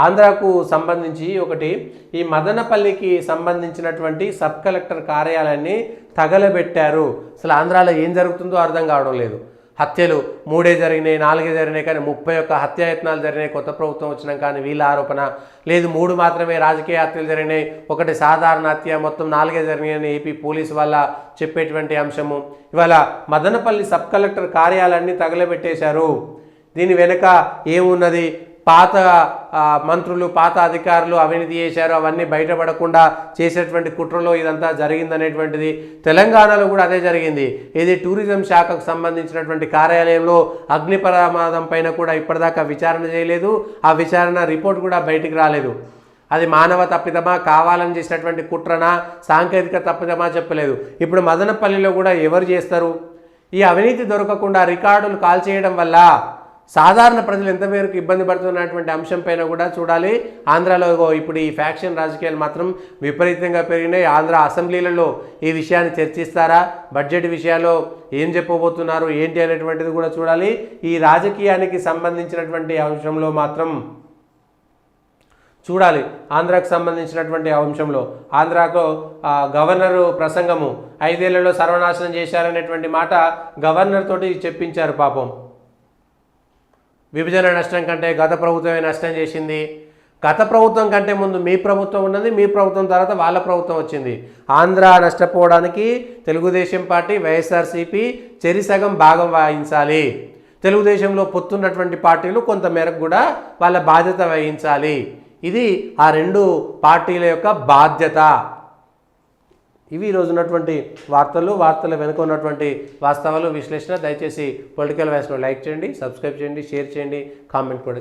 ఆంధ్రాకు సంబంధించి ఒకటి ఈ మదనపల్లికి సంబంధించినటువంటి సబ్ కలెక్టర్ కార్యాలయాన్ని తగలబెట్టారు. అసలు ఆంధ్రాలో ఏం జరుగుతుందో అర్థం కావడం లేదు. హత్యలు 3 జరిగినాయి, 4 జరిగినాయి, కానీ 31 హత్యాయత్నాలు జరిగినాయి కొత్త ప్రభుత్వం వచ్చినాం. కానీ వీళ్ళ ఆరోపణ లేదు, 3 మాత్రమే రాజకీయ హత్యలు జరిగినాయి, ఒకటి సాధారణ హత్య, మొత్తం 4 జరిగినాయని ఏపీ పోలీసు వల్ల చెప్పేటువంటి అంశము. ఇవాళ మదనపల్లి సబ్ కలెక్టర్ కార్యాలయాన్ని తగలబెట్టేశారు. దీని వెనుక ఏమున్నది? పాత మంత్రులు, పాత అధికారులు అవినీతి చేశారు, అవన్నీ బయటపడకుండా చేసేటువంటి కుట్రలో ఇదంతా జరిగిందనేటువంటిది. తెలంగాణలో కూడా అదే జరిగింది. ఇది టూరిజం శాఖకు సంబంధించినటువంటి కార్యాలయంలో అగ్ని ప్రమాదం పైన కూడా ఇప్పటిదాకా విచారణ చేయలేదు. ఆ విచారణ రిపోర్ట్ కూడా బయటికి రాలేదు. అది మానవ తప్పిదమా, కావాలని చేసినటువంటి కుట్రనా, సాంకేతిక తప్పిదమా చెప్పలేదు. ఇప్పుడు మదనపల్లిలో కూడా ఎవరు చేస్తారు? ఈ అవినీతి దొరకకుండా రికార్డులు కాల్ చేయడం వల్ల సాధారణ ప్రజలు ఎంతమేరకు ఇబ్బంది పడుతున్నటువంటి అంశం పైన కూడా చూడాలి. ఆంధ్రాలో ఇప్పుడు ఈ ఫ్యాక్షన్ రాజకీయాలు మాత్రం విపరీతంగా పెరిగినాయి. ఆంధ్ర అసెంబ్లీలలో ఈ విషయాన్ని చర్చిస్తారా, బడ్జెట్ విషయాల్లో ఏం చెప్పబోతున్నారు ఏంటి అనేటువంటిది కూడా చూడాలి. ఈ రాజకీయానికి సంబంధించినటువంటి అంశంలో మాత్రం చూడాలి. ఆంధ్రాకు సంబంధించినటువంటి అంశంలో ఆంధ్రాకు గవర్నరు ప్రసంగము 5 ఏళ్లలో సర్వనాశనం చేశారనేటువంటి మాట గవర్నర్ తోటి చెప్పించారు. పాపం విభజన నష్టం కంటే గత ప్రభుత్వమే నష్టం చేసింది. గత ప్రభుత్వం కంటే ముందు మీ ప్రభుత్వం ఉన్నది, మీ ప్రభుత్వం తర్వాత వాళ్ళ ప్రభుత్వం వచ్చింది. ఆంధ్ర నష్టపోవడానికి తెలుగుదేశం పార్టీ, వైఎస్ఆర్సీపీ చెరిసగం భాగం వహించాలి. తెలుగుదేశంలో పొత్తున్నటువంటి పార్టీలు కొంత మేరకు కూడా వాళ్ళ బాధ్యత వహించాలి. ఇది ఆ 2 పార్టీల యొక్క బాధ్యత. ఇవి ఈరోజు ఉన్నటువంటి వార్తల వెనుక ఉన్నటువంటి వాస్తవాలు, విశ్లేషణ. దయచేసి పొలిటికల్ వాయిస్ను లైక్ చేయండి, సబ్స్క్రైబ్ చేయండి, షేర్ చేయండి, కామెంట్ కూడా